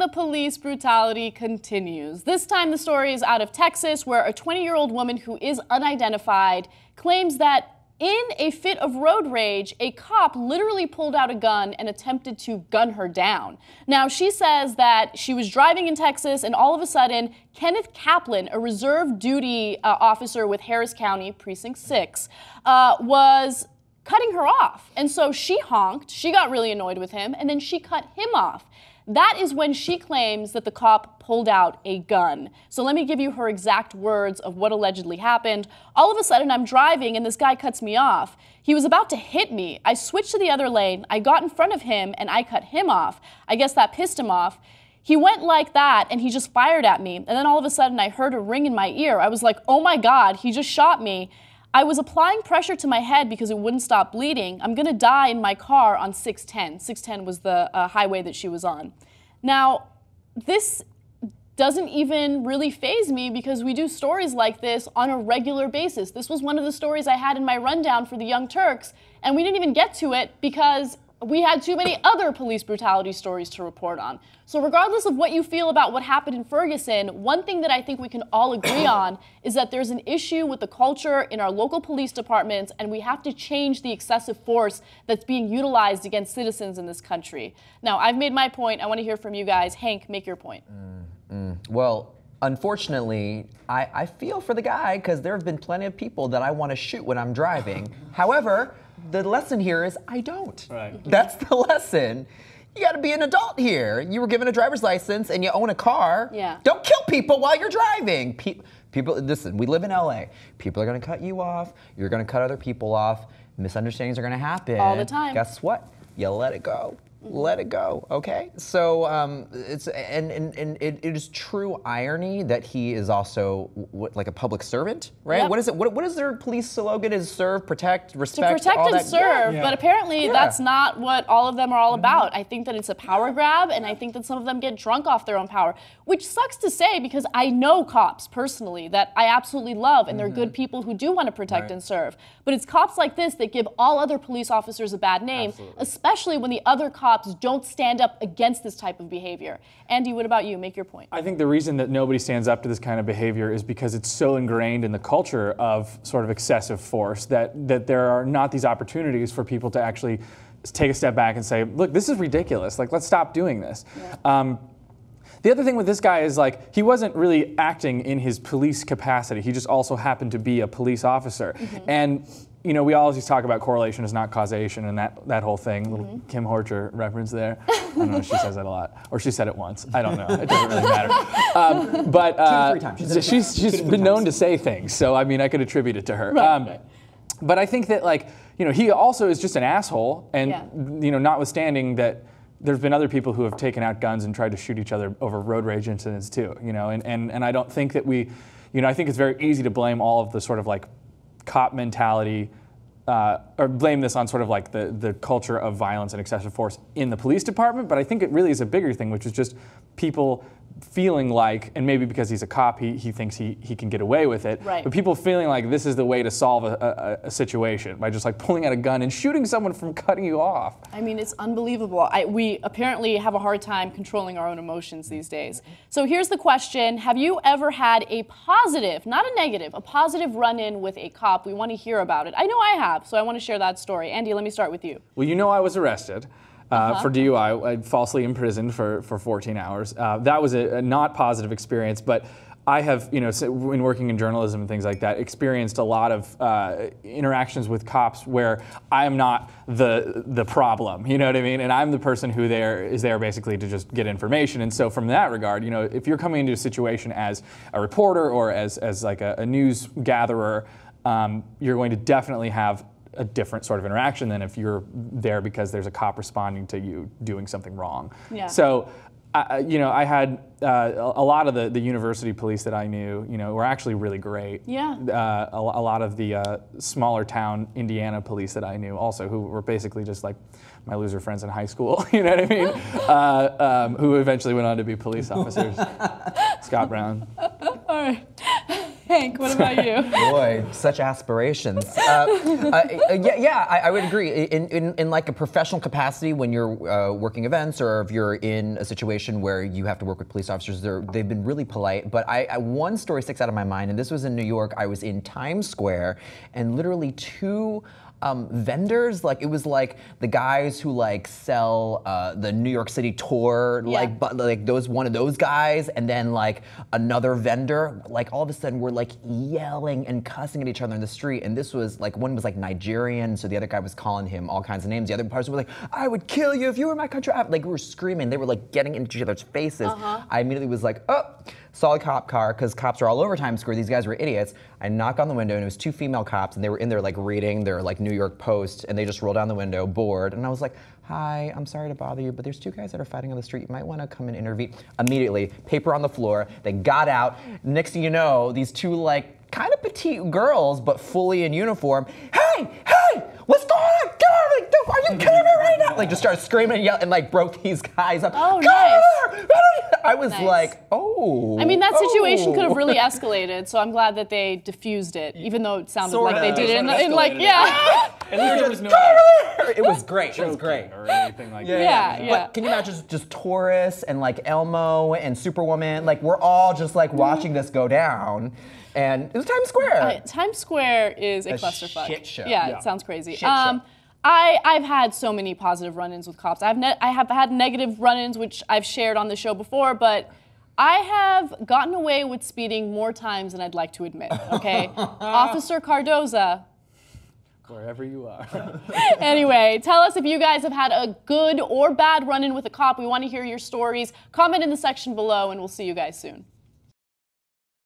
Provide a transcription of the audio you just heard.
the police brutality continues. This time the story is out of Texas, where a 20-year-old woman who is unidentified claims that in a fit of road rage, a cop literally pulled out a gun and attempted to gun her down. Now, she says that she was driving in Texas and all of a sudden, Kenneth Caplan, a reserve duty officer with Harris County Precinct 6, was cutting her off. And so she honked, she got really annoyed with him, and then she cut him off. That is when she claims that the cop pulled out a gun. So let me give you her exact words of what allegedly happened. All of a sudden, I'm driving and this guy cuts me off. He was about to hit me. I switched to the other lane. I got in front of him and I cut him off. I guess that pissed him off. He went like that and he just fired at me. And then all of a sudden, I heard a ring in my ear. I was like, oh my God, he just shot me. I was applying pressure to my head because it wouldn't stop bleeding. I'm gonna die in my car on 610. 610 was the highway that she was on. Now, this doesn't even really faze me because we do stories like this on a regular basis. This was one of the stories I had in my rundown for the Young Turks, and we didn't even get to it because we had too many other police brutality stories to report on. So regardless of what you feel about what happened in Ferguson, one thing that I think we can all agree on is that there's an issue with the culture in our local police departments, and we have to change the excessive force that's being utilized against citizens in this country. Now, I've made my point. I want to hear from you guys. Hank, make your point. Well, unfortunately, I feel for the guy because there have been plenty of people that I want to shoot when I'm driving. However, the lesson here is I don't. Right. That's the lesson. You got to be an adult here. You were given a driver's license and you own a car. Yeah. Don't kill people while you're driving. People, listen, we live in LA. People are going to cut you off. You're going to cut other people off. Misunderstandings are going to happen. All the time. Guess what? You let it go. Let it go, okay? So it is true irony that he is also like a public servant, right? Yep. What is it? What is their police slogan? Is serve, protect, respect, to protect all and that? serve, Yeah. but apparently that's not what all of them are all about. I think that it's a power grab, and I think that some of them get drunk off their own power, which sucks to say because I know cops personally that I absolutely love, and they're good people who do want to protect and serve. But it's cops like this that give all other police officers a bad name, especially when the other cops don't stand up against this type of behavior. Andy, what about you? Make your point. I think the reason that nobody stands up to this kind of behavior is because it's so ingrained in the culture of sort of excessive force that there are not these opportunities for people to actually take a step back and say, look, this is ridiculous. Like, let's stop doing this. Yeah. The other thing with this guy is like he wasn't really acting in his police capacity. He just also happened to be a police officer. And you know, we always talk about correlation is not causation and that whole thing. Little Kim Horcher reference there. I don't know if she says that a lot. Or she said it once. I don't know. It doesn't really matter. But 2 to 3 times. She's been known to say things. So, I mean, I could attribute it to her. Right. But I think that, like, you know, he also is just an asshole. And, you know, notwithstanding that there's been other people who have taken out guns and tried to shoot each other over road rage incidents too, you know, and I don't think that we, you know, I think it's very easy to blame all of the sort of like cop mentality or blame this on sort of like the culture of violence and excessive force in the police department, but I think it really is a bigger thing, which is just people feeling like, and maybe because he's a cop, he thinks he can get away with it, right. But people feeling like this is the way to solve a situation by just like pulling out a gun and shooting someone from cutting you off. I mean, it's unbelievable. We apparently have a hard time controlling our own emotions these days. So here's the question. Have you ever had a positive, not a negative, a positive run-in with a cop? We want to hear about it. I know I have, so I want to share that story. Andy, let me start with you. Well, you know I was arrested. For DUI, I falsely imprisoned for 14 hours. That was a not positive experience, but I have, you know, in working in journalism and things like that, experienced a lot of interactions with cops where I am not the problem, you know what I mean? And I'm the person who is there basically to just get information. And so from that regard, you know, if you're coming into a situation as a reporter or as like a news gatherer, you're going to definitely have a different sort of interaction than if you're there because there's a cop responding to you doing something wrong. Yeah. So, you know, I had a lot of the university police that I knew, you know, were actually really great. Yeah. A lot of the smaller town Indiana police that I knew also, who were basically just like my loser friends in high school, you know what I mean? Who eventually went on to be police officers. Scott Brown. All right. Hank, what about you? Boy, such aspirations. I would agree. In like a professional capacity, when you're working events or if you're in a situation where you have to work with police officers, they've been really polite. But one story sticks out of my mind, and this was in New York. I was in Times Square, and literally two vendors, like it was like the guys who like sell the New York City tour, like one of those guys, and then like another vendor, like all of a sudden we're like yelling and cussing at each other in the street. And this was like, one was like Nigerian, so the other guy was calling him all kinds of names. The other person was like, I would kill you if you were in my country. Like we were screaming. They were like getting into each other's faces. I immediately was like, oh, saw a cop car, because cops are all over Times Square. These guys were idiots. I knock on the window, and it was two female cops, and they were in there like reading their like New York Post, and they just rolled down the window, bored, and I was like, hi, I'm sorry to bother you, but there's two guys that are fighting on the street. You might want to come and intervene. Immediately, paper on the floor. They got out. Next thing you know, these two like kind of petite girls, but fully in uniform. Hey, what's going on? Get over here! Are you kidding me right now? Like just started screaming and yelling and like broke these guys up. Oh, nice. I was like, oh. I mean, that situation could have really escalated, so I'm glad that they diffused it, even though it sounded like they did it in like, And there was no it was great. It was great. Or anything like that. Yeah. But can you imagine just Taurus and like Elmo and Superwoman? Like we're all just like watching this go down. And it was Times Square. Times Square is a clusterfuck. Shit show. Yeah, it sounds crazy. Shit show. I've had so many positive run-ins with cops. I have had negative run-ins, which I've shared on the show before, but I have gotten away with speeding more times than I'd like to admit, okay? Officer Cardoza. Wherever you are. Anyway, tell us if you guys have had a good or bad run-in with a cop. We want to hear your stories. Comment in the section below, and we'll see you guys soon.